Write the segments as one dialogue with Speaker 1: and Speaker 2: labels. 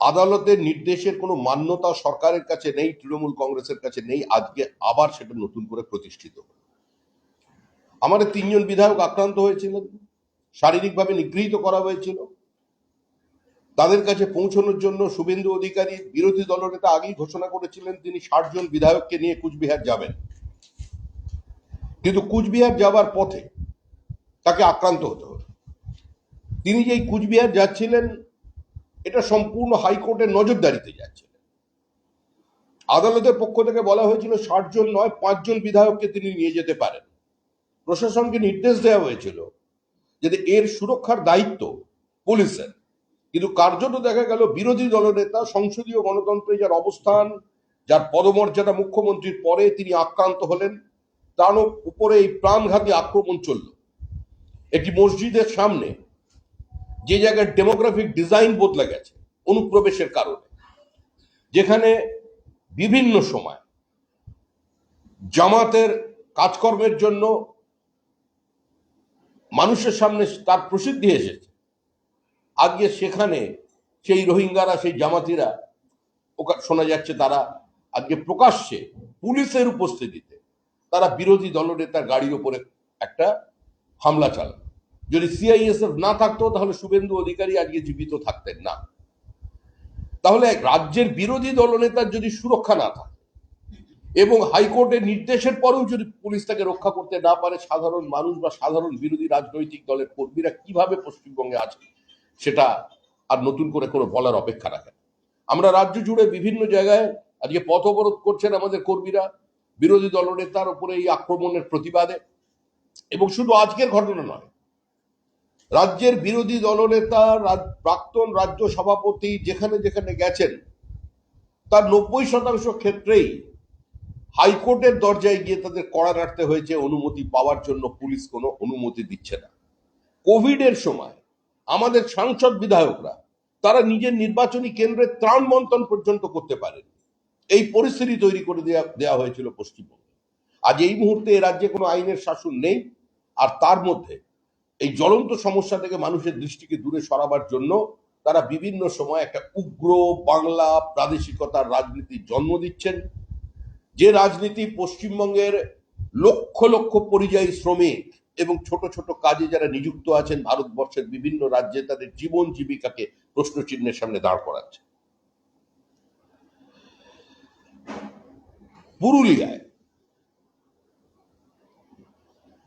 Speaker 1: আদালতের নির্দেশের কোনো মান্যতা সরকারের কাছে নেই, তৃণমূল কংগ্রেসের কাছে নেই। আজকে আবার সেটা নতুন করে প্রতিষ্ঠিত। আমাদের 3জন বিধায়ক আক্রান্ত হয়েছিলেন, শারীরিকভাবে নিগৃহীত করা হয়েছিল। তাদের কাছে পৌঁছানোর জন্য শুভেন্দু অধিকারী বিরোধী দলনেতা আগেই ঘোষণা করেছিলেন তিনি 60 জন বিধায়ককে নিয়ে কুচবিহার যাবেন। কিন্তু কুচবিহার যাবার পথে তাকে আক্রান্ত হতে হলো। তিনি যেই কুচবিহার যাচ্ছিলেন, এটা সম্পূর্ণ হাইকোর্টের নজরদারিতে যাচ্ছিলেন। আদালতের পক্ষ থেকে বলা হয়েছিল 60 জন নয়, 5 জন বিধায়ককে তিনি নিয়ে যেতে পারেন। প্রশাসনকে নির্দেশ দেওয়া হয়েছিল যে এর সুরক্ষার দায়িত্ব পুলিশের। কিন্তু কার্যত দেখা গেল বিরোধী দলনেতা, সংসদীয় গণতন্ত্রে যার অবস্থান, যার পদমর্যাদা মুখ্যমন্ত্রীর পরে, তিনি আক্রান্ত হলেন। তার উপরে এই প্রাণঘাতী আক্রমণ চলল একটি মসজিদের সামনে, যে জায়গায় ডেমোগ্রাফিক ডিজাইন বদলে গেছে অনুপ্রবেশের কারণে, যেখানে বিভিন্ন সময় জামাতের কাজকর্মের জন্য মানুষের সামনে তার প্রসিদ্ধি এসেছে। আজকে সেখানে সেই রোহিঙ্গারা, সেই জামাতিরা, শোনা যাচ্ছে তারা আজকে প্রকাশ্যে পুলিশের উপস্থিতিতে তারা বিরোধী দলনেতার গাড়ির উপরে একটা হামলা চালান। যদি সিআইএসএফ না থাকতো তাহলে শুভেন্দু অধিকারী আজকে জীবিত থাকতেন না। তাহলে রাজ্যের বিরোধী দলনেতার যদি সুরক্ষা না থাকে এবং হাইকোর্টের নির্দেশের পরেও যদি পুলিশ তাকে রক্ষা করতে না পারে, সাধারণ মানুষ বা সাধারণ বিরোধী রাজনৈতিক দলের কর্মীরা কিভাবে পশ্চিমবঙ্গে আছে সেটা আর নতুন করে কোনো বলার অপেক্ষা রাখে না। আমরা রাজ্য জুড়ে বিভিন্ন জায়গায় আজকে পথ অবরোধ করছেন আমাদের কর্মীরা বিরোধী দলনেতার উপরে এই আক্রমণের প্রতিবাদে। এবং শুধু আজকের ঘটনা নয়, রাজ্যের বিরোধী দলনেতা, প্রাক্তন রাজ্য সভাপতি যেখানে যেখানে গেছেন, তার 90% ক্ষেত্রেই হাইকোর্টের দরজায় গিয়ে তাদের কড়া নাড়তে হয়েছে অনুমতি পাওয়ার জন্য। পুলিশ কোনো অনুমতি দিচ্ছে না। কোভিডের সময় আমাদের সাংসদ বিধায়করা তারা নিজের নির্বাচনী কেন্দ্রে ত্রাণ বন্টন পর্যন্ত করতে পারেন। এই পরিস্থিতি তৈরি করে দেওয়া হয়েছিল পশ্চিমবঙ্গে। আজ এই মুহূর্তে এ রাজ্যে কোনো আইনের শাসন নেই, আর তার মধ্যে এই জ্বলন্ত সমস্যা থেকে মানুষের দৃষ্টিকে দূরে সরাবার জন্য তারা বিভিন্ন সময় একটা উগ্র বাংলা প্রাদেশিকতার রাজনীতির জন্ম দিচ্ছেন, যে রাজনীতি পশ্চিমবঙ্গের লক্ষ লক্ষ পরিযায়ী শ্রমিক এবং ছোট ছোট কাজে যারা নিযুক্ত আছেন ভারতবর্ষের বিভিন্ন রাজ্যে, তাদের জীবন জীবিকাকে প্রশ্নচিহ্নের সামনে দাঁড় করাচ্ছে। পুরুলিয়ায়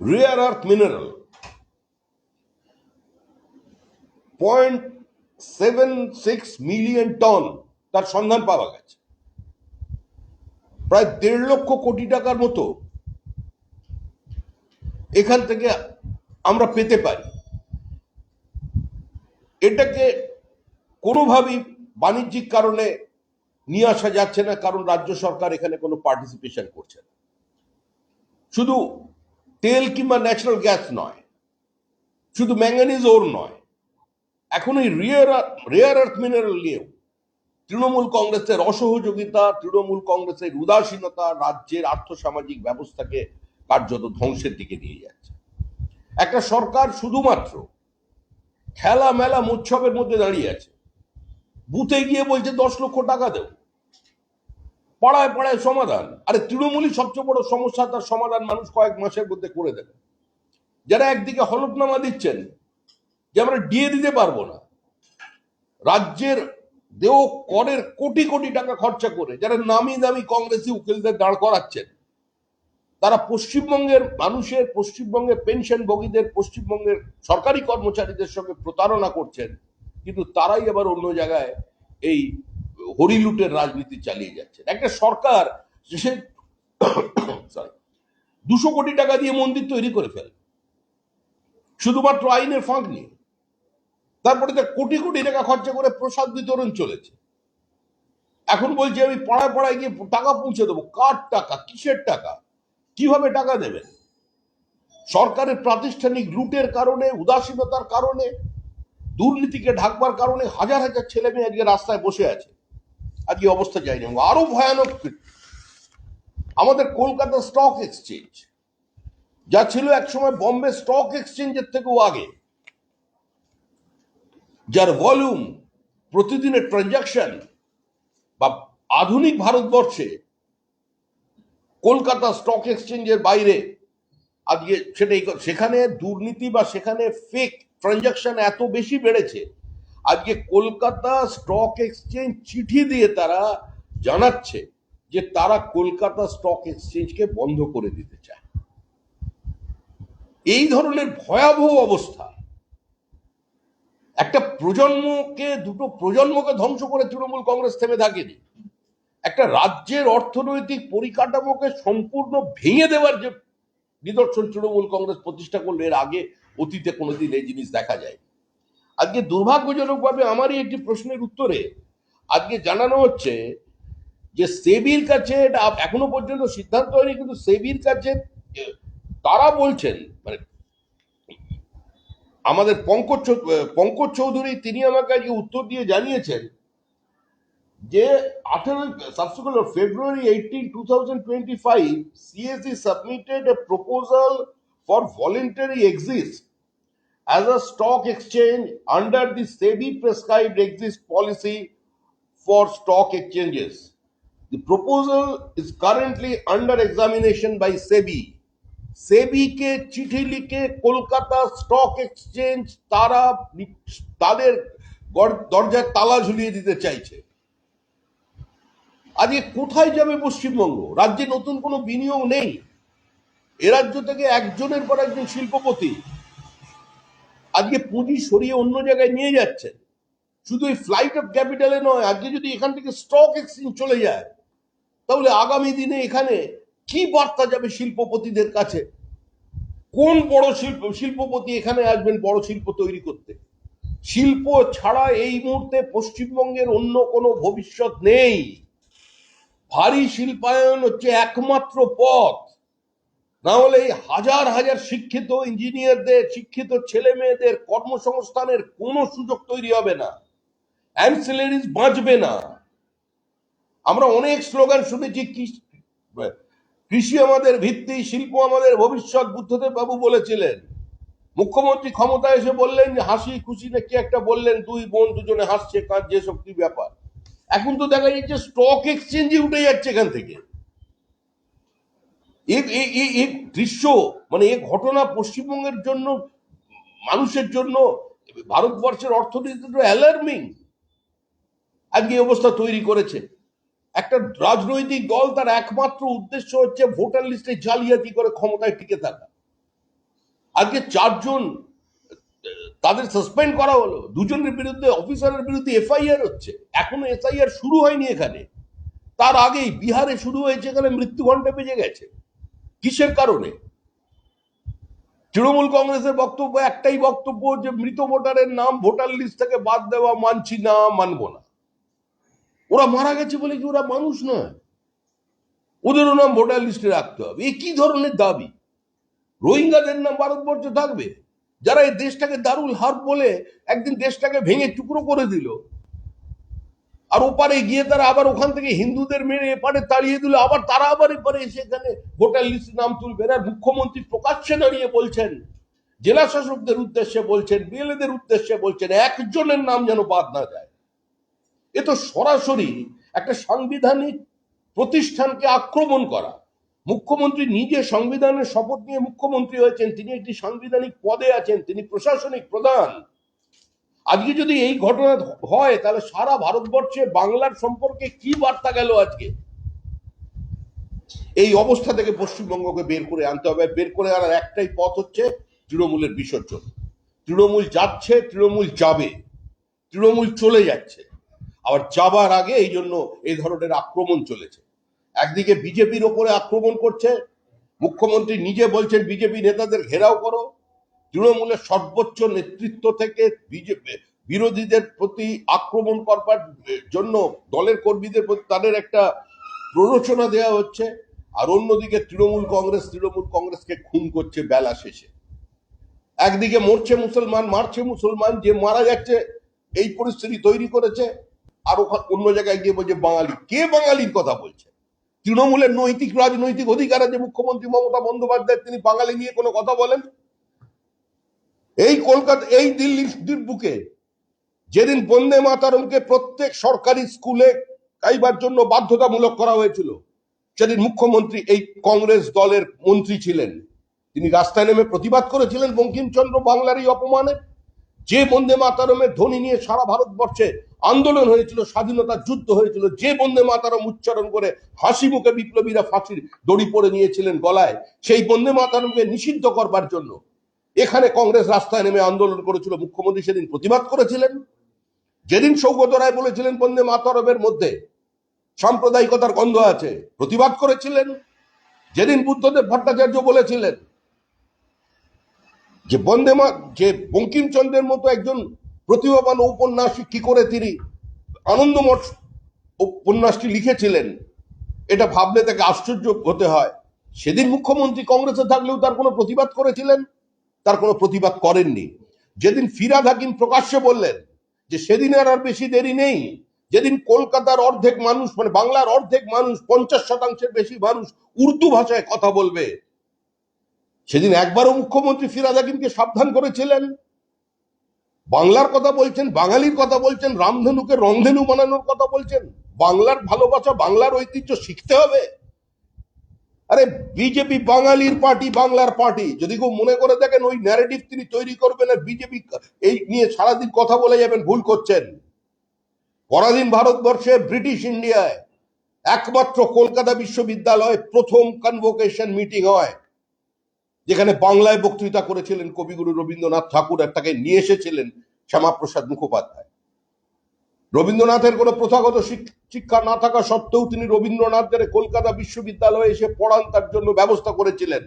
Speaker 1: rare earth mineral 0.76 million ton তার সন্ধান পাওয়া গেছে। প্রায় 1.5 লক্ষ কোটি টাকার মতো এখান থেকে আমরা পেতে পারি। এটাকে কোনোভাবেই বাণিজ্যিক কারণে নিয়ে আসা যাচ্ছে না, কারণ রাজ্য সরকার এখানে কোনো পার্টিসিপেশন করছে না। শুধু তেল কিংবা ন্যাচারাল গ্যাস নয়, শুধু ম্যাঙ্গানিজ ওর নয়, এখন এই রেয়ার আর্থ মিনারেল নিয়েও তৃণমূল কংগ্রেসের অসহযোগিতা, তৃণমূল কংগ্রেসের উদাসীনতা রাজ্যের আর্থসামাজিক ব্যবস্থাকে কার্যত ধ্বংসের দিকে নিয়ে যাচ্ছে। একটা সরকার শুধুমাত্র খেলা মেলা উৎসবের মধ্যে দাঁড়িয়ে আছে। বুথে গিয়ে বলছে 10 লক্ষ টাকা দেব, পাড়ায় পাড়ায় সমাধান। আরে তৃণমূলই সবচেয়ে বড় সমস্যা, তার সমাধান মানুষ কয়েক মাসের মধ্যে করে দেবে। যারা একদিকে হলফনামা দিচ্ছেন যে আমরা ডিএ দিতে পারবো না, রাজ্যের দেও করের কোটি কোটি টাকা খরচা করে যারা নামি দামি কংগ্রেসি উকিলদের দাঁড় করাচ্ছেন, তারা পশ্চিমবঙ্গের মানুষের, পশ্চিমবঙ্গের পেনশনভোগীদের, পশ্চিমবঙ্গের সরকারি কর্মচারীদের সঙ্গে প্রতারণা করছেন। কিন্তু তারাই আবার অন্য জায়গায় এই হরিলুটের রাজনীতি চালিয়ে যাচ্ছেন। একটা সরকার সে 200 কোটি টাকা দিয়ে মন্দির তৈরি করে ফেলে শুধুমাত্র আইনের ফাঁক নিয়ে। তারপরে তার কোটি কোটি টাকা খরচা করে প্রসাদ বিতরণ চলেছে। এখন বলছে আমি পাড়ায় পাড়ায় গিয়ে টাকা পৌঁছে দেবো। কার টাকা? কিসের টাকা? কিভাবে টাকা দেবেন? সরকারের প্রাতিষ্ঠানিক লুটের কারণে, উদাসীনতার কারণে, দুর্নীতিকে ঢাকবার কারণে হাজার হাজার ছেলে মেয়ে আজকে রাস্তায় বসে আছে। আজকে অবস্থা যায়নি। আরো ভয়ানক, আমাদের কলকাতা স্টক এক্সচেঞ্জ, যা ছিল একসময় বম্বে স্টক এক্সচেঞ্জের থেকেও আগে, যার ভলিউম প্রতিদিনের ট্রানজাকশন বা আধুনিক ভারতবর্ষে কলকাতা স্টক এক্সচেঞ্জের বাইরে আজকে সেখানে দুর্নীতি বা সেখানে ফেক ট্রানজাকশন এত বেশি বেড়েছে, আজকে কলকাতা স্টক এক্সচেঞ্জ চিঠি দিয়ে তারা জানাচ্ছে যে তারা কলকাতা স্টক এক্সচেঞ্জকে বন্ধ করে দিতে চায়। এই ধরনের ভয়াবহ অবস্থা একটা দুটো প্রজন্মকে ধ্বংস করে তৃণমূল কংগ্রেস থেমে থাকেনি। একটা রাজ্যের অর্থনৈতিক পরিকাঠামোকে সম্পূর্ণ ভেঙে দেওয়ার যে নিদর্শন তৃণমূল কংগ্রেস প্রতিষ্ঠা করলে এর আগে অতীতে কোনোদিন এই জিনিস দেখা যায়। আজকে দুর্ভাগ্যজনকভাবে আমারই একটি প্রশ্নের উত্তরে আজকে জানানো হচ্ছে যে সেবির কাছে এটা এখনো পর্যন্ত সিদ্ধান্ত হয়নি, কিন্তু সেবির কাছে তারা বলছেন, মানে আমাদের পঙ্কজ চৌধুরী তিনি আমাকে আজকে উত্তর দিয়ে জানিয়েছেন যে 18 February 18, 2025, CSE submitted a proposal for voluntary exit as a stock exchange under the SEBI prescribed exit policy for stock exchanges. The proposal is currently under examination by SEBI. সেবি কে চিঠি লিখে কলকাতা স্টক এক্সচেঞ্জ তারা তাদের দরজায় তালা ঝুলিয়ে দিতে চাইছে। আজকে কোথায় যাবে পশ্চিমবঙ্গ? রাজ্যে নতুন কোনো বিনিয়োগ নেই। এ রাজ্য থেকে একজনের পর একজন শিল্পপতি আজকে পুঁজি সরিয়ে অন্য জায়গায় নিয়ে যাচ্ছে। শুধু এই ফ্লাইট অফ ক্যাপিটালে নয়, আজকে যদি এখান থেকে স্টক এক্সচেঞ্জ চলে যায় তাহলে আগামী দিনে এখানে কি বার্তা যাবে শিল্পপতিদের কাছে? কোন বড় শিল্পপতি এখানে আসবেন বড় শিল্প তৈরি করতে? শিল্প ছাড়া এই মুহূর্তে পশ্চিমবঙ্গের অন্য কোনো ভবিষ্যৎ নেই। ভারী শিল্পায়ন হচ্ছে একমাত্র পথ, না হলে হাজার হাজার শিক্ষিত ইঞ্জিনিয়ারদের, শিক্ষিত ছেলে মেয়েদের কর্মসংস্থানের কোনো সুযোগ তৈরি হবে না, অ্যানসিলারিজ বাঁচবে না। আমরা অনেক স্লোগান শুনেছি, কৃষি আমাদের ভিত্তি, শিল্প আমাদের ভবিষ্যৎ, বুদ্ধদেব বাবু বলেছিলেন। মুখ্যমন্ত্রী ক্ষমতায় এসে বললেন যে হাসি খুশি না কি একটা বললেন, দুই বোন দুজনে হাসছে কাঁদছে, এসব কি ব্যাপার? এখন তো দেখা যাচ্ছে স্টক এক্সচেঞ্জে উঠে যাচ্ছে এখান থেকে। এই দৃশ্য, মানে এই ঘটনা পশ্চিমবঙ্গের জন্য, মানুষের জন্য, ভারতবর্ষের অর্থনীতি অ্যালার্মিং। আজকে এই অবস্থা তৈরি করেছে একটা রাজনৈতিক দল, তার একমাত্র উদ্দেশ্য হচ্ছে ভোটার লিস্টে জালিয়াতি করে ক্ষমতায় টিকে থাকা। আজকে 4 জন তাদের সাসপেন্ড করা হলো, 2 জনের বিরুদ্ধে, অফিসারের বিরুদ্ধে এফআইআর হচ্ছে। এখনো এসআইআর শুরু হয়নি এখানে, তার আগেই বিহারে শুরু হয়েছে, এখানে মৃত্যু ঘণ্টা বেজে গেছে। কিসের কারণে? তৃণমূল কংগ্রেসের বক্তব্য একটাই বক্তব্য, যে মৃত ভোটারের নাম ভোটার লিস্ট থেকে বাদ দেওয়া, মানছি না, মানবো না। ওরা মারা গেছে বলে কি ওরা মানুষ নয়? ওদেরও নাম ভোটার লিস্টে রাখতে হবে? এ কি ধরনের দাবি? রোহিঙ্গাদের নাম ভারতবর্ষে থাকবে? যারা এই দেশটাকে দারুল হার্ব বলে একদিন দেশটাকে ভেঙে টুকরো করে দিল, আর ওপারে গিয়ে তারা আবার ওখান থেকে হিন্দুদের মেরে এপারে তাড়িয়ে দিল, আবার তারা আবার এপারে এসে এখানে ভোটার লিস্টে নাম তুলবে। আর মুখ্যমন্ত্রী প্রকাশ্যে দাঁড়িয়ে বলছেন, জেলা শাসকদের উদ্দেশ্যে বলছেন, বিএলএদের উদ্দেশ্যে বলছেন, একজনের নাম যেন বাদ না যায়। এ তো সরাসরি একটা সাংবিধানিক প্রতিষ্ঠানকে আক্রমণ করা। মুখ্যমন্ত্রী নিজে সংবিধানের শপথ নিয়ে মুখ্যমন্ত্রী হয়েছেন, তিনি একটি সাংবিধানিক পদে আছেন, তিনি প্রশাসনিক প্রধান। আজকে যদি এই ঘটনা হয় তাহলে সারা ভারতবর্ষে বাংলার সম্পর্কে কি বার্তা গেল আজকে? এই অবস্থা থেকে পশ্চিমবঙ্গকে বের করে আনতে হবে। বের করে আনার একটাই পথ হচ্ছে তৃণমূলের বিসর্জন। তৃণমূল যাচ্ছে, তৃণমূল যাবে, তৃণমূল চলে যাচ্ছে, আবার যাবার আগে এই জন্য এই ধরনের আক্রমণ চলেছে। একদিকে বিজেপির ওপরে আক্রমণ করছে, মুখ্যমন্ত্রী নিজে বলছেন বিজেপি নেতাদের ঘেরাও করো। তৃণমূলের সর্বোচ্চ নেতৃত্ব থেকে বিরোধীদের প্রতি আক্রমণ করবার জন্য দলের কর্মীদের প্রতি তাদের একটা প্ররোচনা দেওয়া হচ্ছে। আর অন্যদিকে তৃণমূল কংগ্রেসকে খুন করছে বেলা শেষে। একদিকে মরছে মুসলমান, মারছে মুসলমান, যে মারা যাচ্ছে এই পরিস্থিতি তৈরি করেছে। আর অন্য জায়গায় গিয়ে বলছে বাঙালি। কে বাঙালির কথা বলছে? তৃণমূলের নৈতিক রাজনৈতিক অধিকার আছে মুখ্যমন্ত্রী মমতা বন্দ্যোপাধ্যায়, তিনি বাঙালি নিয়ে কোনো কথা বলেন? এই কলকাতা, এই দিল্লির বুকে যেদিন বন্দে মাতরমকে প্রত্যেক সরকারি স্কুলে গাইবার জন্য বাধ্যতামূলক করা হয়েছিল, সেদিন মুখ্যমন্ত্রী এই কংগ্রেস দলের মন্ত্রী ছিলেন, তিনি রাস্তায় নেমে প্রতিবাদ করেছিলেন বঙ্কিমচন্দ্র বাংলার এই অপমানে। যে বন্দে মাতরমের ধ্বনি নিয়ে সারা ভারতবর্ষে আন্দোলন হয়েছিল, স্বাধীনতার যুদ্ধ হয়েছিল, যে বন্দে মাতরম উচ্চারণ করে হাসি মুখে বিপ্লবীরা ফাঁসির দড়ি পরে নিয়েছিলেন গলায়, সেই বন্দে মাতরমকে নিষিদ্ধ করবার জন্য এখানে কংগ্রেস রাস্তায় নেমে আন্দোলন করেছিল। মুখ্যমন্ত্রী সেদিন প্রতিবাদ করেছিলেন। যেদিন সৌগত রায় বলেছিলেন বন্দে মাতরমের মধ্যে সাম্প্রদায়িকতার গন্ধ আছে, প্রতিবাদ করেছিলেন। যেদিন বুদ্ধদেব ভট্টাচার্য বলেছিলেন যে যে বঙ্কিমচন্দ্রের মতো একজন প্রতিভাবান ঔপন্যাসিক কি করে তিনি আনন্দমঠ উপন্যাসটি লিখেছিলেন, এটা ভাবলে তাকে আশ্চর্য হতে হয়। সেদিন মুখ্যমন্ত্রী কংগ্রেসে থাকলেও তার কোনো প্রতিবাদ করেছিলেন? তার কোনো প্রতিবাদ করেননি। যেদিন ফিরহাদ হাকিম প্রকাশ্যে বললেন যে সেদিন আর বেশি দেরি নেই, যেদিন কলকাতার অর্ধেক মানুষ, মানে বাংলার অর্ধেক মানুষ, 50% বেশি মানুষ উর্দু ভাষায় কথা বলবে, সেদিন একবারও মুখ্যমন্ত্রী ফিরহাদ হাকিমকে সাবধান করেছিলেন? বাংলার কথা বলছেন, বাঙালির কথা বলছেন, রামধেনুকে রংধেনু বানানোর কথা বলছেন। বাংলার ভালোবাসা, বাংলার ঐতিহ্য শিখতে হবে। আরে বিজেপি বাঙালির পার্টি, বাংলার পার্টি। যদি কেউ মনে করে দেখেন ওই ন্যারেটিভ তিনি তৈরি করবেন আর বিজেপি এই নিয়ে সারাদিন কথা বলে যাবেন, ভুল করছেন। পরাধীন ভারতবর্ষে ব্রিটিশ ইন্ডিয়ায় একমাত্র কলকাতা বিশ্ববিদ্যালয়ে প্রথম কনভোকেশন মিটিং হয়, যেখানে বাংলায় বক্তৃতা করেছিলেন কবিগুরু রবীন্দ্রনাথ ঠাকুর, আর তাকে নিয়ে এসেছিলেন শ্যামাপ্রসাদ মুখোপাধ্যায়। রবীন্দ্রনাথের কোনো প্রথাগত শিক্ষা না থাকা সত্ত্বেও তিনি রবীন্দ্রনাথের কলকাতা বিশ্ববিদ্যালয়ে এসে পড়ান, তার জন্য ব্যবস্থা করেছিলেন।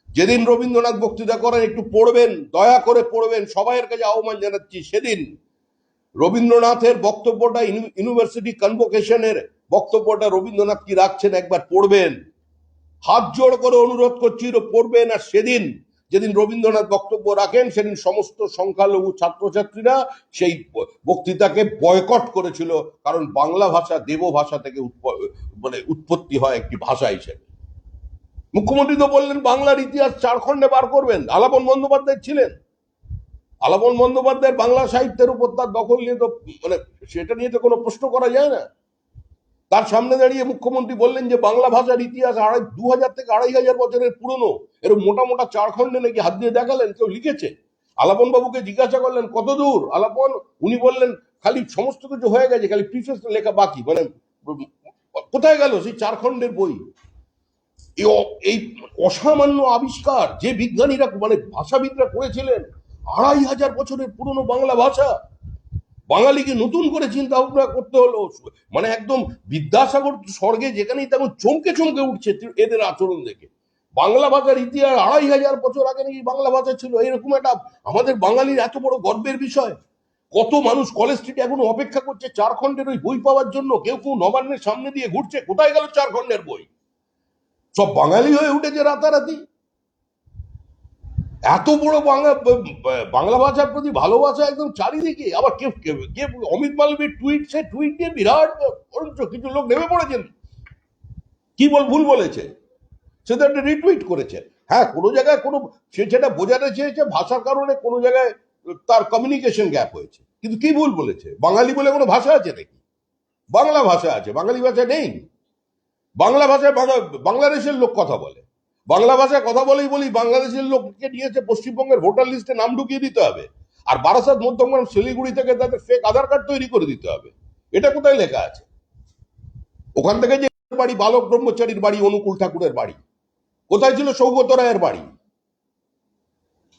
Speaker 1: যেদিন রবীন্দ্রনাথ বক্তৃতা করেন, একটু পড়বেন, দয়া করে পড়বেন, সবাইয়ের কাছে আহ্বান জানাচ্ছি। সেদিন রবীন্দ্রনাথের বক্তব্যটা, ইউনিভার্সিটি কনভোকেশনের বক্তব্যটা রবীন্দ্রনাথ কি রাখছেন একবার পড়বেন, হাত জোড় করে অনুরোধ করছি পড়বেন। আর সেদিন যেদিন রবীন্দ্রনাথ বক্তব্য রাখেন, সেদিন সমস্ত সংখ্যালঘু ছাত্রছাত্রীরা সেই বক্তৃতাকে বয়কট করেছিল, কারণ বাংলা ভাষা দেব ভাষা থেকে উৎপত্তি হয় একটি ভাষা হিসেবে। মুখ্যমন্ত্রী তো বললেন বাংলার ইতিহাস 4 খণ্ডে বার করবেন। আলাপন বন্দ্যোপাধ্যায় ছিলেন। আলাপন বন্দ্যোপাধ্যায়ের বাংলা সাহিত্যের উপর তার দখল নিয়ে তো সেটা নিয়ে তো কোনো প্রশ্ন করা যায় না। তার সামনে দাঁড়িয়ে মুখ্যমন্ত্রী বললেন যে বাংলা ভাষার ইতিহাস 2000 থেকে 2500 বছরের পুরনো। এরকম মোটা মোটা 4 খণ্ডে নাকি হাত দিয়ে দেখালেন কেউ লিখেছে। আলাপন বাবুকে জিজ্ঞাসা করলেন কত দূর আলাপন, উনি বললেন খালি সমস্ত কিছু হয়ে গেছে, খালি প্রিফেসটা লেখা বাকি। মানে কোথায় গেল সেই 4 খণ্ডের বই? এই অসামান্য আবিষ্কার যে বিজ্ঞানীরা, মানে ভাষাবিদরা করেছিলেন, 2500 বছরের পুরনো বাংলা ভাষা, বাঙালিকে নতুন করে চিন্তা ভাবনা করতে হলো। মানে একদম বিদ্যাসাগর স্বর্গে যেখানেই তেমন চমকে চমকে উঠছে এদের আচরণ দেখে। বাংলা ভাষার ইতিহাস 2500 বছর আগে নাকি বাংলা ভাষা ছিল, এরকম একটা আমাদের বাঙালির এত বড় গর্বের বিষয়। কত মানুষ কলেজ স্ট্রিটে এখনো অপেক্ষা করছে 4 খণ্ডের ওই বই পাওয়ার জন্য। কেউ কেউ নবান্নের সামনে দিয়ে ঘুরছে, কোথায় গেল 4 খণ্ডের বই? সব বাঙালি হয়ে উঠেছে রাতারাতি। এত বড় বাংলা ভাষার প্রতি ভালোবাসা একদম চারিদিকে। আবার অমিত মালবীর টুইট, সে টুইট দিয়ে বিরাট কিছু লোক নেমে পড়েছেন। কি ভুল বলেছে সে তো একটা রিটুইট করেছে। হ্যাঁ, কোনো জায়গায় কোনো সে যেটা বোঝাতে চেয়েছে ভাষার কারণে কোনো জায়গায় তার কমিউনিকেশন গ্যাপ হয়েছে, কিন্তু কি ভুল বলেছে? বাঙালি বলে কোনো ভাষা আছে নাকি? বাংলা ভাষা আছে, বাঙালি ভাষা নেই। বাংলা ভাষায় বাংলাদেশের লোক কথা বলে, বাংলা ভাষায় কথা বলেই বলি বাংলাদেশের লোককে নিয়েছে পশ্চিমবঙ্গের ভোটার লিস্টে নাম ঢুকিয়ে দিতে হবে, আর বারাসাত, মধ্যমগ্রাম, শিলিগুড়ি থেকে তাদের ফেক আধার কার্ড তৈরি করে দিতে হবে। এটা কোথায় লেখা আছে? ওখান থেকে যে বাড়ি, বালক ব্রহ্মচারীর বাড়ি, অনুকূল ঠাকুরের বাড়ি, কোথায় ছিল সৌগত রায়ের বাড়ি?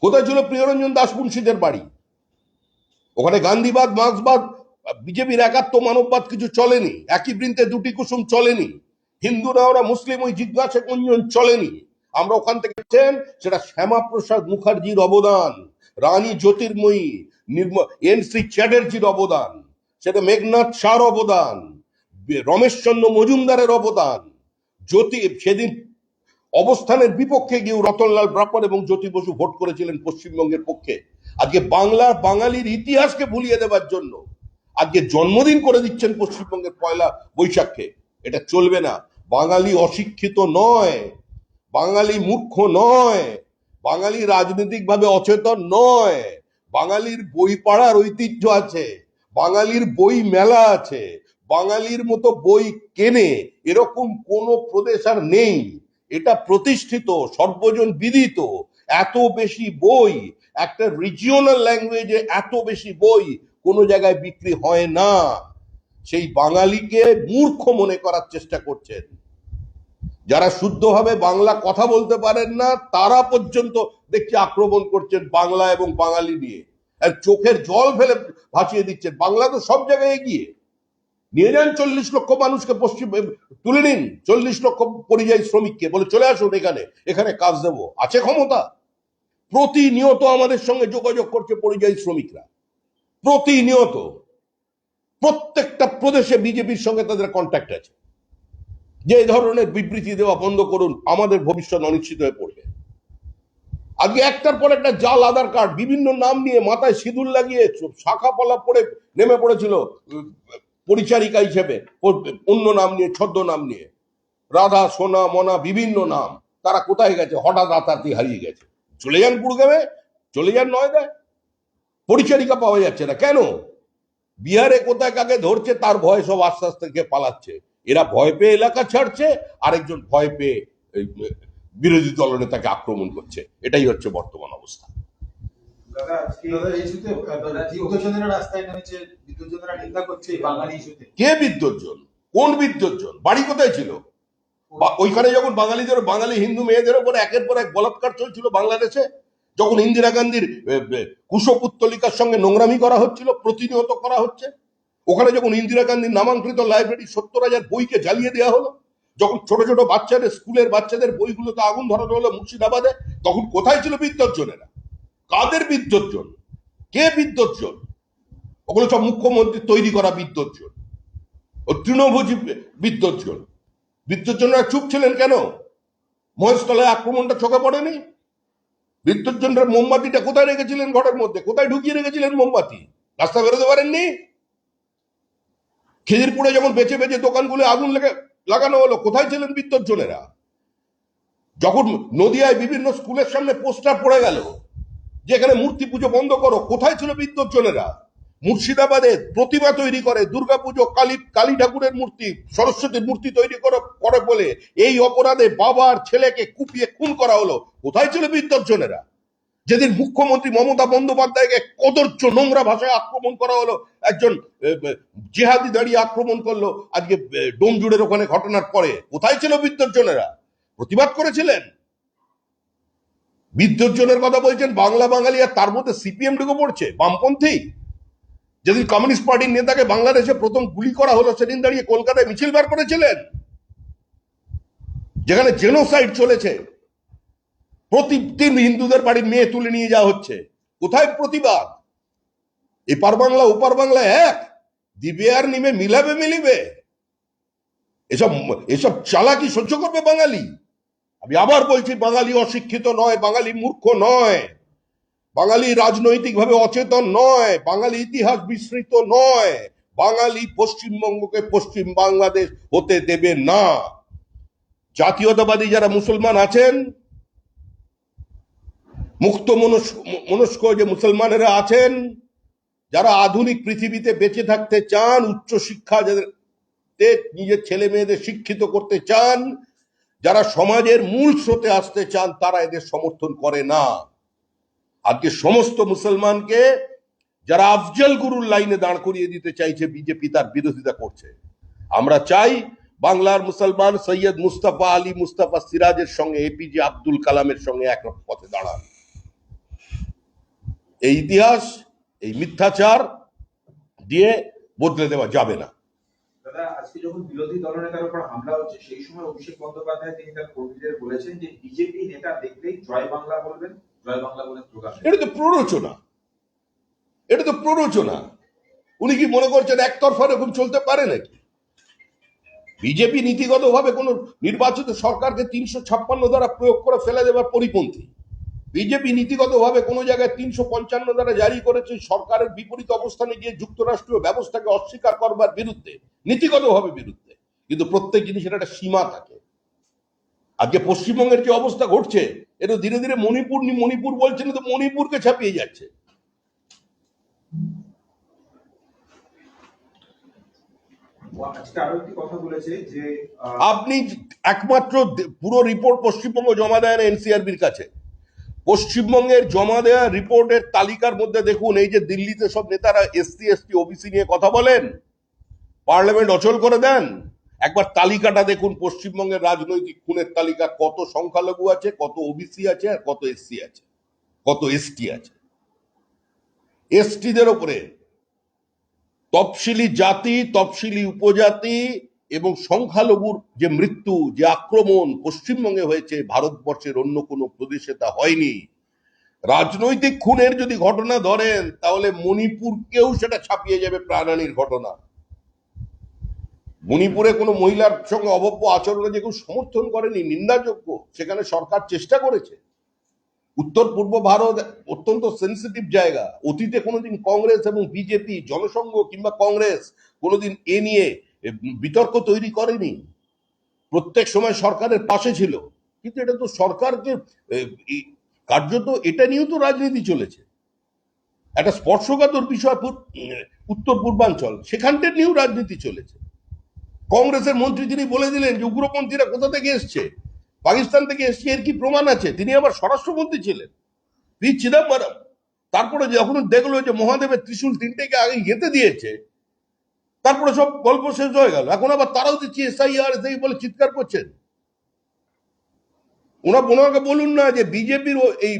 Speaker 1: কোথায় ছিল প্রিয়রঞ্জন দাসবংশীদের বাড়ি? ওখানে গান্ধীবাদ, মার্ক্সবাদ, বিজেপির একাত্ম মানববাদ কিছু চলেনি। একই বৃন্তে দুটি কুসুম চলেনি। হিন্দু না ওরা মুসলিম, ওই জিজ্ঞাসা গুঞ্জন চলেনি। আমরা ওখান থেকে সেটা শ্যামাপ্রসাদ মুখার্জির অবদান, রানী জ্যোতির্ময়ী, এন.সি. চ্যাটার্জির অবদান, সেটা মেঘনাথ শাহর অবদান, রমেশচন্দ্র মজুমদারের অবদান। সেদিন অবস্থানের বিপক্ষে গিয়ে রতনলাল ব্রাহ্মণ এবং জ্যোতি বসু ভোট করেছিলেন পশ্চিমবঙ্গের পক্ষে। আজকে বাঙালির ইতিহাসকে ভুলিয়ে দেওয়ার জন্য আজকে জন্মদিন করে দিচ্ছেন পশ্চিমবঙ্গের 1 বৈশাখে। এটা চলবে না। বাঙালি অশিক্ষিত নয়, বাঙালি মূর্খ নয়, বাঙালি রাজনৈতিকভাবে অচেতন নয়, বাঙালির বই পড়ার ঐতিহ্য আছে, বাঙালির বই মেলা আছে, বাঙালির মতো বই কেনে এরকম কোনো প্রদেশ আর নেই। এটা প্রতিষ্ঠিত, সর্বজন বিদিত। এত বেশি বই, একটা রিজিওনাল ল্যাঙ্গুয়েজে এত বেশি বই কোনো জায়গায় বিক্রি হয় না। সেই বাঙালিকে মূর্খ মনে করার চেষ্টা করছেন। যারা শুদ্ধভাবে বাংলা কথা বলতে পারেন না তারা পর্যন্ত দেখছি আক্রমণ করছেন বাংলা এবং বাঙালি নিয়ে, আর চোখের জল ফেলে ভাসিয়ে দিচ্ছেন। বাংলা তো সব জায়গায় এগিয়ে। নিয়ে যান 40 লক্ষ মানুষকে পশ্চিম তুলে নিন, 40 লক্ষ পরিযায়ী শ্রমিককে, বলে চলে আসুন এখানে, এখানে কাজ দেবো। আছে ক্ষমতা? প্রতিনিয়ত আমাদের সঙ্গে যোগাযোগ করছে পরিযায়ী শ্রমিকরা, প্রতিনিয়ত। প্রত্যেকটা প্রদেশে বিজেপির সঙ্গে তাদের কন্ট্যাক্ট আছে যে এই ধরনের বিবৃতি দেওয়া বন্ধ করুন, আমাদের ভবিষ্যৎ অনিশ্চিত হয়ে পড়বে। আজকে একটার পর একটা জাল আধার কার্ড, বিভিন্ন নাম নিয়ে, মাথায় সিঁদুর লাগিয়ে শাখা পলা পড়ে নেমে পড়েছিল পরিচারিকা হিসেবে, অন্য নাম নিয়ে, ছদ্ম নাম নিয়ে, রাধা, সোনা, মনা, বিভিন্ন নাম। তারা কোথায় গেছে? হঠাৎ রাতারাতি হারিয়ে গেছে। চলে যান গুড়গাঁওয়ে, চলে যান নয়দায়, পরিচারিকা পাওয়া যাচ্ছে না। কেন? বিহারে কোথায় কাকে ধরছে তার ভয় সব আস্তে আস্তে থেকে পালাচ্ছে। এরা ভয় পেয়ে এলাকা ছাড়ছে, আরেকজন ভয় পেয়ে বিরোধী দলনেতাকে আক্রমণ করছে। এটাই হচ্ছে বর্তমান অবস্থা। কে বিদ্যুৎজন? কোন বিদ্যুৎজন? বাড়ি কোথায় ছিল? ওইখানে যখন বাঙালিদের, বাঙালি হিন্দু মেয়েদের উপর একের পর এক বলাৎকার চলছিল বাংলাদেশে, যখন ইন্দিরা গান্ধীর কুশপুত্তলিকার সঙ্গে নোংরামি করা হচ্ছিল, প্রতিনিয়ত করা হচ্ছে, ওখানে যখন ইন্দিরা গান্ধীর নামাঙ্কৃত লাইব্রেরি 70,000 বইকে জ্বালিয়ে দেওয়া হলো, যখন ছোট ছোট বাচ্চাদের, স্কুলের বাচ্চাদের বইগুলোতে আগুন ধরানো হলো মুর্শিদাবাদে, তখন কোথায় ছিল বিদ্যুৎজনেরা? কাদের বিদ্যুৎজন? কে বিদ্যুৎজন? ওগুলো সব মুখ্যমন্ত্রী তৈরি করা বিদ্যুৎজন, ও তৃণভোজী বিদ্যুৎজন। বিদ্যুৎজনরা চুপ ছিলেন কেন? মহেশতলায় আক্রমণটা চোখে পড়েনি? বিদ্যুৎজনরা মোমবাতিটা কোথায় রেখেছিলেন? ঘরের মধ্যে কোথায় ঢুকিয়ে রেখেছিলেন মোমবাতি? রাস্তা বেরোতে পারেননি? খিদিরপুরে যখন বেঁচে বেঁচে দোকানগুলো আগুন লাগানো হলো, কোথায় ছিলেন বিদ্যুৎজনেরা? যখন নদিয়ায় বিভিন্ন স্কুলের সামনে পোস্টার পড়ে গেল যেখানে মূর্তি পুজো বন্ধ করো, কোথায় ছিল বিদ্যুৎজনেরা? মুর্শিদাবাদে প্রতিমা তৈরি করে, দুর্গাপুজো, কালী ঠাকুরের মূর্তি, সরস্বতীর মূর্তি তৈরি করে বলে এই অপরাধে বাবা আর ছেলেকে কুপিয়ে খুন করা হলো, কোথায় ছিল বিদ্যুৎজনেরা? যেদিন মুখ্যমন্ত্রী মমতা বন্দ্যোপাধ্যায়কে কদর্য নোংরা ভাষায় আক্রমণ করা হলো, একজন জিহাদি দাঁড়িয়ে আক্রমণ করলো আজকে ডোমজুড়ের ওখানে ঘটনার পরে, কোথায় ছিল বিদ্যুৎজনেরা? প্রতিবাদ করেছিলেন? বিদ্যুৎজনের কথা বলছেন বাংলা বাঙালি, আর তার মধ্যে সিপিএম ঢুকে পড়ছে, বামপন্থী। যেদিন কমিউনিস্ট পার্টির নেতাকে বাংলাদেশে প্রথম গুলি করা হলো, সেদিন দাঁড়িয়ে কলকাতায় মিছিল বার করেছিলেন, যেখানে জেনোসাইড চলেছে, প্রতিদিন হিন্দুদের বাড়ির মেয়ে তুলে নিয়ে যাওয়া হচ্ছে। কোথায় প্রতিবাদ? এপার বাংলা ওপার বাংলা এক, দিবে আর নিবে, মিলাবে মিলিবে। এসব এসব চালাকি সহ্য করবে বাঙালি? আমি আবার বলছি, বাঙালি অশিক্ষিত নয়, বাঙালি মূর্খ নয়, বাঙালি রাজনৈতিকভাবে অচেতন নয়, বাঙালি ইতিহাস বিস্মৃত নয়, বাঙালি পশ্চিমবঙ্গকে পশ্চিম বাংলাদেশ হতে দেবে না। জাতীয়তাবাদী যারা মুসলমান আছেন, মুক্ত মনস্ক যে মুসলমানেরা আছেন, যারা আধুনিক পৃথিবীতে বেঁচে থাকতে চান, উচ্চ শিক্ষা যাদের নিজের ছেলে মেয়েদের শিক্ষিত করতে চান, যারা সমাজের মূল স্রোতে আসতে চান, তারা এদের সমর্থন করে না। আজকে সমস্ত মুসলমানকে যারা আফজল গুরুর লাইনে দাঁড় করিয়ে দিতে চাইছে বিজেপি, তার বিরোধিতা করছে। আমরা চাই বাংলার মুসলমান সৈয়দ মুস্তাফা আলী মুস্তাফা সিরাজের সঙ্গে, এপিজে আব্দুল কালামের সঙ্গে এক পথে দাঁড়ান। এই ইতিহাস, এই মিথ্যাচার দিয়ে বদলে দেওয়া যাবে না।
Speaker 2: দাদা, আজকে যখন বিরোধী দলনেতার উপর হামলা হচ্ছে, সেই সময় অভিষেক বন্দ্যোপাধ্যায় তিনি তার কর্মীদের বলেছেন যে বিজেপি নেতা দেখলেই জয় বাংলা বলবেন, জয় বাংলা বলে স্লোগান।
Speaker 1: এটা তো প্ররোচনা, এটা তো প্ররোচনা। উনি কি মনে করছেন একতরফা এরকম চলতে পারে নাকি? বিজেপি নীতিগতভাবে কোন নির্বাচিত সরকারকে 356 দ্বারা প্রয়োগ করে ফেলে দেওয়ার পরিপন্থী। বিজেপি নীতিগতভাবে কোনো জায়গায় 355 দ্বারা জারি করেছে সরকারের বিপরীত অবস্থানে গিয়ে যুক্তরাষ্ট্রীয় ব্যবস্থাকে অস্বীকার করবার বিরুদ্ধে, নীতিগতভাবে বিরুদ্ধে। কিন্তু প্রত্যেক জিনিসের একটা সীমা থাকে। আজকে পশ্চিমবঙ্গের যে অবস্থা ঘটছে, এটা ধীরে ধীরে মণিপুর বলছেন, তো মণিপুরকে ছাপিয়ে যাচ্ছে।
Speaker 2: আজকে আরো একটি কথা বলেছে যে
Speaker 1: আপনি একমাত্র পুরো রিপোর্ট পশ্চিমবঙ্গ জমা দেন এনসিআরবির কাছে। পশ্চিমবঙ্গের জমা দেওয়া রিপোর্টের তালিকার মধ্যে দেখুন, এই যে দিল্লিতে সব নেতারা এসসি এসটি ওবিসি নিয়ে কথা বলেন, পার্লামেন্ট অচল করে দেন, একবার তালিকাটা দেখুন পশ্চিমবঙ্গের রাজনৈতিক খুনের তালিকা, কত সংখ্যালঘু আছে, কত ওবিসি আছে, আর কত এসসি আছে, কত এসটি আছে। এসটিদের ওপরে তফসিলি জাতি, তফসিলি উপজাতি এবং সংখ্যালঘুর যে মৃত্যু, যে আক্রমণ পশ্চিমবঙ্গে হয়েছে, ভারতবর্ষের অন্য কোনো প্রদেশে তা হয়নি। রাজনৈতিক খুনের যদি ঘটনা ধরেন তাহলে মণিপুরকেও সেটা ছাপিয়ে যাবে প্রাণহানির ঘটনা। মণিপুরে কোনো মহিলার সঙ্গে অভব্য আচরণে যে কেউ সমর্থন করেনি, নিন্দাযোগ্য, সেখানে সরকার চেষ্টা করেছে। উত্তর পূর্ব ভারত অত্যন্ত সেন্সিটিভ জায়গা। অতীতে কোনোদিন কংগ্রেস এবং বিজেপি, জনসংঘ কিংবা কংগ্রেস কোনোদিন এ নিয়ে বিতর্ক তৈরি করেনি, প্রত্যেক সময় সরকারের পাশে ছিল। কিন্তু এটা তো সরকারকে কার্যত এটা নিয়েও তো রাজনীতি চলেছে। একটা স্পর্শকাতর বিষয় উত্তর পূর্বাঞ্চল, সেখানটা নিয়েও রাজনীতি চলেছে। কংগ্রেসের মন্ত্রী তিনি বলে দিলেন যে উগ্রপন্থীরা কোথা থেকে এসছে, পাকিস্তান থেকে এসছে, এর কি প্রমাণ আছে? তিনি আবার স্বরাষ্ট্রমন্ত্রী ছিলেন, পি চিদম্বরম। তারপরে যখন দেখলো যে মহাদেবের ত্রিশূল তিনটেকে আগে গেঁথে দিয়েছে, তারপরে সব গল্প শেষ হয়ে গেল। এখন আবার তারাও দিচ্ছি এসআইআর এসআই বলে চিৎকার করছেন। ওনাকে বলুন না যে বিজেপির এই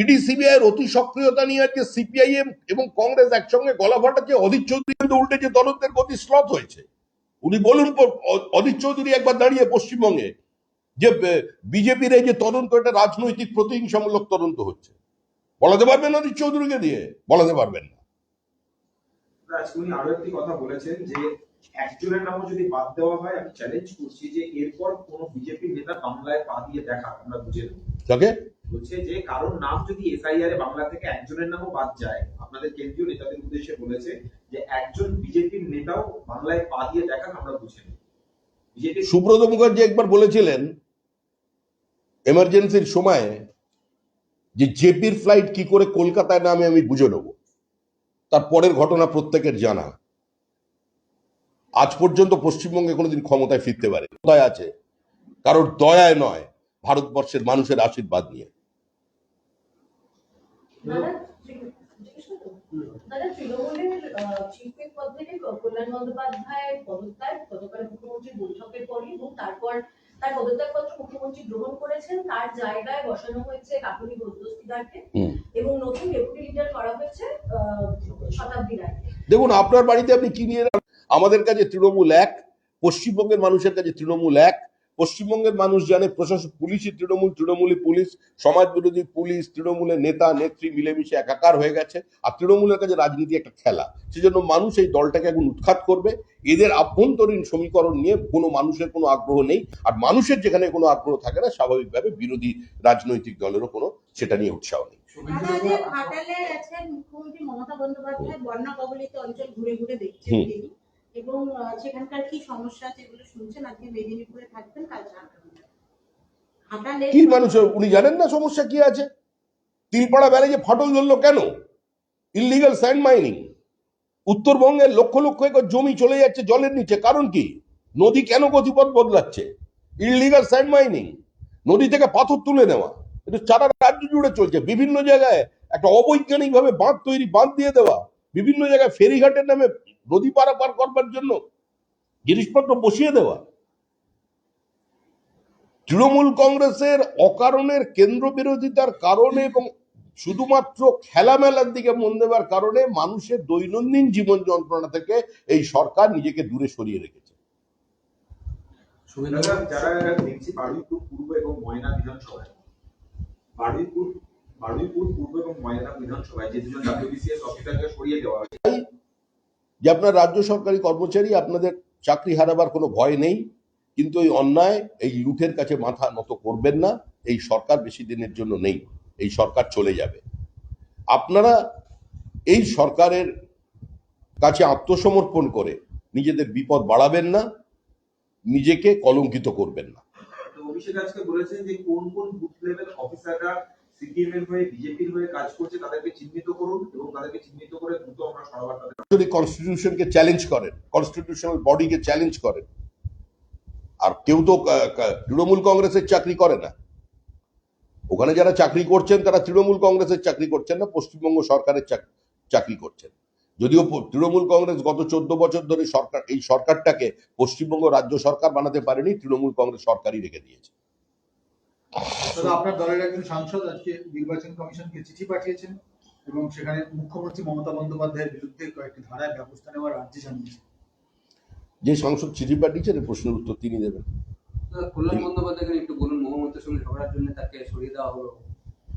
Speaker 1: ইডি সিবিআই এর অতি সক্রিয়তা নিয়ে আজকে সিপিআইএম এবং কংগ্রেস একসঙ্গে গলা ফাটাচ্ছে, অধীর চৌধুরী উল্টে যে তদন্তের গতি স্লথ হয়েছে। উনি বলুন, অধীর চৌধুরী একবার দাঁড়িয়ে পশ্চিমবঙ্গে যে বিজেপির এই যে তদন্ত, এটা রাজনৈতিক প্রতিহিংসামূলক তদন্ত হচ্ছে, বলাতে পারবেন অধীর চৌধুরীকে দিয়ে? বলাতে পারবেন না।
Speaker 2: আজকে উনি আরো একটি কথা বলেছেন যে একজনের নামও যদি বাদ দেওয়া হয়, আমি চ্যালেঞ্জ করছি যে এরপর কোন বিজেপি নেতা বাংলায় পা দিয়ে দেখা আমরা বুঝে নেব।
Speaker 1: তাকে
Speaker 2: বলছে যে কারোর নাম যদি এসআইআর এ বাংলা থেকে একজনের নামও বাদ যায়, আপনাদের কেন্দ্রীয় নেতাদের উদ্দেশ্যে বলেছে যে একজন বিজেপির নেতাও বাংলায় পা দিয়ে দেখান, আমরা বুঝে নেব। বিজেপি
Speaker 1: সুব্রত মুখার্জি একবার বলেছিলেন এমার্জেন্সির সময় যে জেপির ফ্লাইট কি করে কলকাতায় নামে আমি বুঝে নেব। তার পরের ঘটনা প্রত্যেকের জানা। আজ পর্যন্ত পশ্চিমবঙ্গে কোনোদিন ক্ষমতায় ফিরতে পারে দয়া আছে, কারোর দয়ায় নয়, ভারতবর্ষের মানুষের আশীর্বাদ নিয়ে।
Speaker 3: দাদা, তৃণমূলের চিফ হুইপ পদ থেকে কল্যাণ বন্দ্যোপাধ্যায়ের পদত্যাগ গতকাল মুখ্যমন্ত্রীর বৈঠকের পরে, এবং তারপর তার পদত্যাগপত্র মুখ্যমন্ত্রী গ্রহণ করেছেন। তার জায়গায় বসানো হয়েছে কাকুলি দস্তিদারকে এবং নতুন ডেপুটি লিডার করা হয়েছে শতাব্দী রায়কে।
Speaker 1: দেখুন, আপনার বাড়িতে আপনি কি নিয়ে, আমাদের কাছে তৃণমূল এক, পশ্চিমবঙ্গের মানুষের কাছে তৃণমূল এক। পশ্চিমবঙ্গের মানুষ জানে প্রশাসন, পুলিশই তৃণমূল, তৃণমূলই পুলিশ, সমাজ বিরোধী পুলিশ, তৃণমূলের নেতা নেত্রী মিলেমিশে একাকার হয়ে গেছে। আর তৃণমূলের কাছে রাজনীতি একটা খেলা। সেজন্য মানুষ এই দলটাকে এখন উৎখাত করবে। এদের আভ্যন্তরীণ সমীকরণ নিয়ে কোনো মানুষের কোনো আগ্রহ নেই। আর মানুষের যেখানে কোনো আগ্রহ থাকে না, স্বাভাবিকভাবে বিরোধী রাজনৈতিক দলেরও কোনো সেটা নিয়ে উৎসাহ নেই।
Speaker 4: ঘাটালে আছেন মুখ্যমন্ত্রী মমতা বন্দ্যোপাধ্যায়, বন্যা কবলিত অঞ্চল ঘুরে ঘুরে দেখছেন তিনি, এবং সেখানকার কি সমস্যা আছে এগুলো শুনছেন। আজকে মেদিনীপুরে থাকবেন, কাল ঘাটালে
Speaker 1: কি মানুষ, উনি জানেন না সমস্যা কি আছে? তিলপাড়া ব্যারেজে ফাটল ধরলো কেন? Illegal sand mining. উত্তরবঙ্গের লক্ষ লক্ষ একর জমি চলে যাচ্ছে জলের নিচে, কারণ কি? নদী কেন গতিপথ বদলাচ্ছে? ইললিগাল স্যান্ড মাইনিং, নদী থেকে পাথর তুলে নেওয়া। এটা সারা রাজ্য জুড়ে চলছে। বিভিন্ন জায়গায় একটা অবৈজ্ঞানিক ভাবে বাঁধ তৈরি, বাঁধ দিয়ে দেওয়া, বিভিন্ন জায়গায় ফেরিঘাটের নামে নদী পারাপার করবার জন্য জিনিসপত্র বসিয়ে দেওয়া। তৃণমূল কংগ্রেসের অকারণের কেন্দ্র বিরোধিতার কারণে এবং শুধুমাত্র খেলামেলার দিকে মন দেওয়ার কারণে মানুষের দৈনন্দিন জীবন যন্ত্রণা থেকে এই সরকার নিজেকে দূরে সরিয়ে রেখেছে।
Speaker 2: যারা দেখছি বারুইপুর পূর্ব এবং ময়না বিধানসভায়, বারুইপুর পূর্ব এবং ময়না বিধানসভায় যে দুজন ডাব্লিউবিসিএস অফিসারকে সরিয়ে দেওয়া হয়েছে,
Speaker 1: যে আপনার রাজ্য সরকারি কর্মচারী, আপনাদের চাকরি হারাবার কোনো ভয় নেই, কিন্তু এই অন্যায়, এই লুঠের কাছে মাথা নত করবেন না। এই সরকার বেশি দিনের জন্য নেই, এই সরকার চলে যাবে। আপনারা এই সরকারের কাছে আত্মসমর্পণ করে নিজেদের বিপদ বাড়াবেন না, নিজেকে কলঙ্কিত করবেন না।
Speaker 2: অভিষেক আজকে বলেছেন যে কোন কোন বুথ লেভেল অফিসাররা সিপিএম এর হয়ে বিজেপির হয়ে কাজ করছে তাদেরকে চিহ্নিত করুন এবং তাদেরকে চিহ্নিত করে দ্রুত আমরা সরাবার তাদের
Speaker 1: যদি কনস্টিটিউশনকে চ্যালেঞ্জ করেন, কনস্টিটিউশনাল বডিকে চ্যালেঞ্জ করেন, আর কেউ তো তৃণমূল কংগ্রেসের চাকরি করে না। ওখানে যারা চাকরি করছেন তারা তৃণমূল কংগ্রেসের চাকরি করছেন না, পশ্চিমবঙ্গ সরকারের চাকরি করছেন। যদিও তৃণমূল কংগ্রেস গত 14 বছর ধরে এই সরকারটাকে পশ্চিমবঙ্গ রাজ্য সরকার বানাতে পারেনি, তৃণমূল কংগ্রেস সরকারই রেখে দিয়েছে।
Speaker 5: দাদা, আপনার দলের একজন সাংসদ আজকে নির্বাচন কমিশনকে চিঠি পাঠিয়েছেন এবং সেখানে মুখ্যমন্ত্রী মমতা বন্দ্যোপাধ্যায়ের বিরুদ্ধে কয়েকটি ধারায় ব্যবস্থা নেওয়ার আর্জি জানিয়েছেন।
Speaker 1: যে সাংসদ চিঠি পাঠিয়েছেন এই প্রশ্নের উত্তর তিনি দেবেন।
Speaker 6: কল্যাণ বন্দ্যোপাধ্যায়কে একটু বলুন, মহামন্ত্রীর সঙ্গে ঝগড়ার জন্য তাকে সরিয়ে দেওয়া হলো,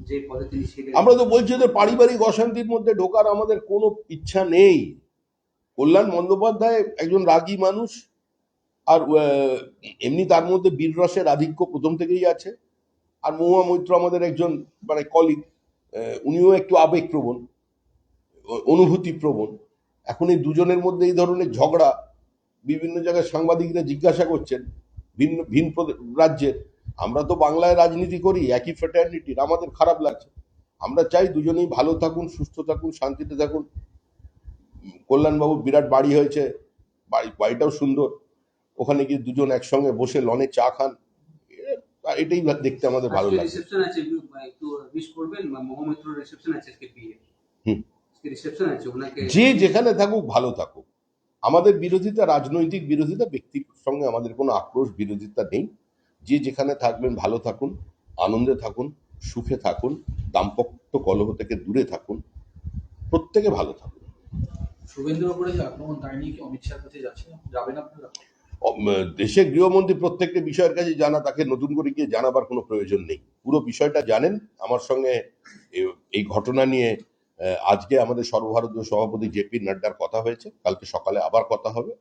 Speaker 6: যে পদে তিনি ছিলেন।
Speaker 1: আমরা তো বলছি যে পারিবারিক অশান্তির মধ্যে ঢোকার আমাদের কোনো ইচ্ছা নেই। কল্যাণ বন্দ্যোপাধ্যায় একজন রাগী মানুষ, আর এমনি তার মধ্যে বীররসের আধিক্য প্রথম থেকেই আছে। আর মহুয়া মৈত্র আমাদের একজন মানে কলিগ, উনিও একটু আবেগপ্রবণ, অনুভূতিপ্রবণ। এখন এই দুজনের মধ্যে এই ধরনের ঝগড়া, বিভিন্ন জায়গায় সাংবাদিকরা জিজ্ঞাসা করছেন ভিন্ন ভিন্ন রাজ্যের। আমরা তো বাংলায় রাজনীতি করি, একই ফ্র্যাটার্নিটির, আমাদের খারাপ লাগছে। আমরা চাই দুজনেই ভালো থাকুন, সুস্থ থাকুন, শান্তিতে থাকুন। কল্যাণবাবুর বিরাট বাড়ি হয়েছে, বাড়িটাও সুন্দর, ওখানে গিয়ে দুজন একসঙ্গে বসে লনে চা খান, এটাই দেখতে আমাদের ভালো লাগে।
Speaker 6: রিসেপশন আছে, একটু উইশ করবেন। মহামন্ত্রীর রিসেপশন আছে আজকে, বিয়ে রিসেপশন আছে, ওনাকে
Speaker 1: যে যেখানে থাকুক ভালো থাকুক। আমাদের বিরোধিতা রাজনৈতিক বিরোধিতা, ব্যক্তির সঙ্গে আমাদের কোনো আক্রোশ বিরোধিতা নেই। যে যেখানে থাকবেন ভালো থাকুন, আনন্দে থাকুন, সুখে থাকুন, দাম্পত্য কলহ থেকে দূরে থাকুন, প্রত্যেকে ভালো থাকুন।
Speaker 7: শুভেন্দুর উপরে যে আক্রমণ, তাই নিয়ে কি অমিত শাহর কাছে যাবেন আপনারা?
Speaker 1: দেশের গৃহমন্ত্রী প্রত্যেকটা বিষয়ের কাছে জানা, তাকে নতুন করে গিয়ে জানাবার কোনো প্রয়োজন নেই। পুরো বিষয়টা জানেন। আমার সঙ্গে এই ঘটনা নিয়ে আজকে আমাদের সর্বভারতীয় সভাপতি জেপি নাড্ডার কথা হয়েছে, কালকে সকালে আবার কথা হবে।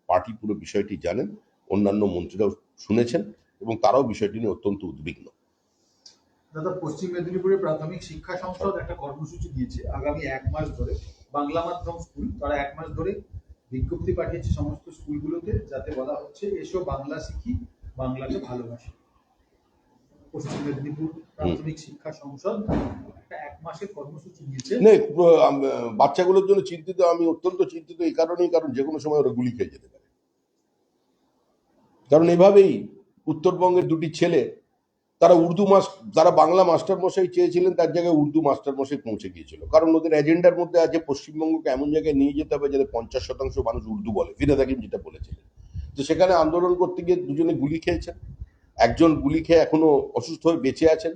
Speaker 1: পার্টি পুরো বিষয়টি জানেন, অন্যান্য মন্ত্রীরাও শুনেছেন এবং তারাও বিষয়টি নিয়ে অত্যন্ত উদ্বিগ্ন।
Speaker 5: দাদা, পশ্চিম মেদিনীপুরে প্রাথমিক শিক্ষা সংসদ একটা কর্মসূচি দিয়েছে আগামী 1 মাস ধরে। বাংলা মাধ্যম স্কুল তারা 1 মাস ধরে বিজ্ঞপ্তি পাঠিয়েছে সমস্ত স্কুলগুলোতে, যাতে বলা হচ্ছে এসো বাংলা শিখি, বাংলাকে ভালোবাসি। পশ্চিম মেদিনীপুর প্রাথমিক শিক্ষা সংসদ একটা 1 মাসের কর্মসূচি দিয়েছে।
Speaker 1: বাচ্চাগুলোর জন্য চিন্তিত, আমি অত্যন্ত চিন্তিত এই কারণেই, কারণ যে কোনো সময় ওরা গুলি খেয়ে যেতে পারে। কারণ এভাবেই উত্তরবঙ্গের দুটি ছেলে, তারা বাংলা মাস্টারমশাই চেয়েছিলেন, তার জায়গায় উর্দু মাস্টারমশাই পৌঁছে গিয়েছিল। কারণ ওদের এজেন্ডার মধ্যে আছে পশ্চিমবঙ্গকে এমন জায়গায় নিয়ে যেতে হবে যাতে 50% মানুষ উর্দু বলে। ফিরাদ হাকিম যেটা বলেছিলেন, তো সেখানে আন্দোলন করতে গিয়ে দুজনে গুলি খেয়েছেন। একজন গুলি খেয়ে এখনো অসুস্থ হয়ে বেঁচে আছেন,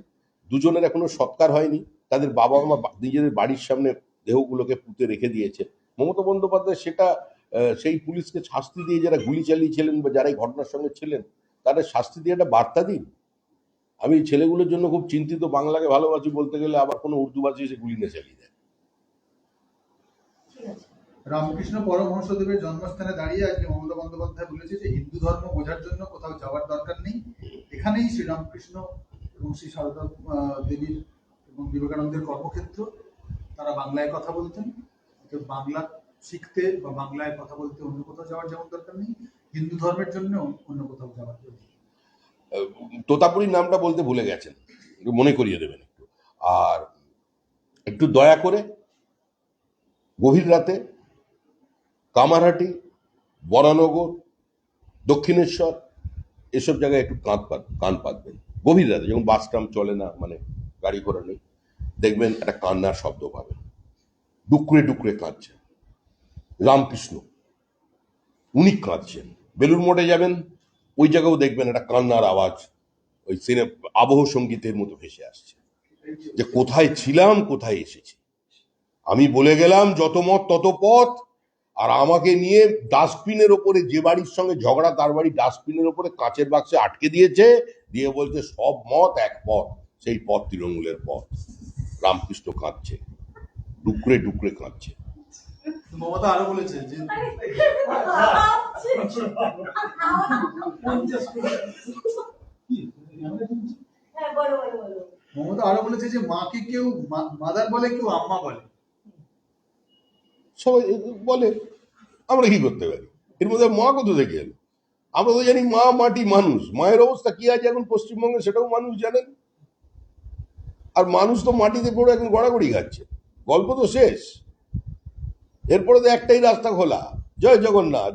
Speaker 1: দুজনের এখনো সৎকার হয়নি। তাদের বাবা মা নিজেদের বাড়ির সামনে দেহগুলোকে পুঁতে রেখে দিয়েছে। মমতা বন্দ্যোপাধ্যায় সেই পুলিশকে শাস্তি দিয়ে, যারা গুলি চালিয়েছিলেন বা যারা এই ঘটনার সঙ্গে ছিলেন, তাদের শাস্তি দিয়ে একটা বার্তা দিন। আমি এই ছেলেগুলোর জন্য খুব চিন্তিত। বাংলাকে ভালোবাসি বলতে গেলে আবার কোনো উর্দুবাসী এসে গুলি নিয়ে চালিয়ে দেয়।
Speaker 5: রামকৃষ্ণ পরমহংসদেবের জন্মস্থানে দাঁড়িয়ে আজকে মমতা বন্দ্যোপাধ্যায় বলেছে যে হিন্দু ধর্ম বোঝার জন্য কোথাও যাওয়ার দরকার নেই, এখানেই শ্রীরামকৃষ্ণ এবং শ্রী সারদা দেবীর এবং বিবেকানন্দের কর্মক্ষেত্র। তারা বাংলায় কথা বলতেন, বাংলা শিখতে বা বাংলায় কথা বলতে অন্য কোথাও যাওয়ার যেমন দরকার নেই, হিন্দু ধর্মের জন্য অন্য কোথাও যাওয়ার দরকার নেই।
Speaker 1: তোতাপুরীর নামটা বলতে ভুলে গেছেন, একটু মনে করিয়ে দেবেন একটু। আর একটু দয়া করে গভীর রাতে কামারহাটি, বরানগর, দক্ষিণেশ্বর এসব জায়গায় একটু কান পাতবেন গভীর রাতে, যখন বাস ট্রাম চলে না, মানে গাড়ি ঘোড়া নেই, দেখবেন একটা কান্নার শব্দ পাবেন। ডুকরে ডুকরে কাঁদছেন রামকৃষ্ণ, উনি কাঁদছেন। বেলুর মঠে যাবেন, ওই জায়গাও দেখবেন একটা কান্নার আওয়াজ, ওই আবহ সঙ্গীতের মতো ভেসে আসছে, যে কোথায় ছিলাম, কোথায় এসেছি। আমি বলে গেলাম যত মত তত পথ, আর আমাকে নিয়ে ডাস্টবিনের ওপরে, যে বাড়ির সঙ্গে ঝগড়া তার বাড়ি ডাস্টবিনের ওপরে কাঁচের বাক্সে আটকে দিয়েছে, দিয়ে বলছে সব মত এক পথ, সেই পথ তৃণমূলের পথ। রামকৃষ্ণ কাঁদছে, ডুকরে ডুকরে কাঁদছে।
Speaker 5: মমতা আরো বলেছে যে মমতা আরো বলেছে যে মাকে কেউ মাদার বলে, কেউ আম্মা বলে।
Speaker 1: সবাই বলে, আমরা কি করতে পারি? এর মধ্যে মা কোথা থেকে এলো? আমরা তো জানি মা মাটি মানুষ, মায়ের অবস্থা কি আছে এখন পশ্চিমবঙ্গে সেটাও মানুষ জানেন। আর মানুষ তো মাটিতে পড়ে এখন গড়াগড়ি খাচ্ছে, গল্প তো শেষ। এরপরে তো একটাই রাস্তা খোলা, জয় জগন্নাথ।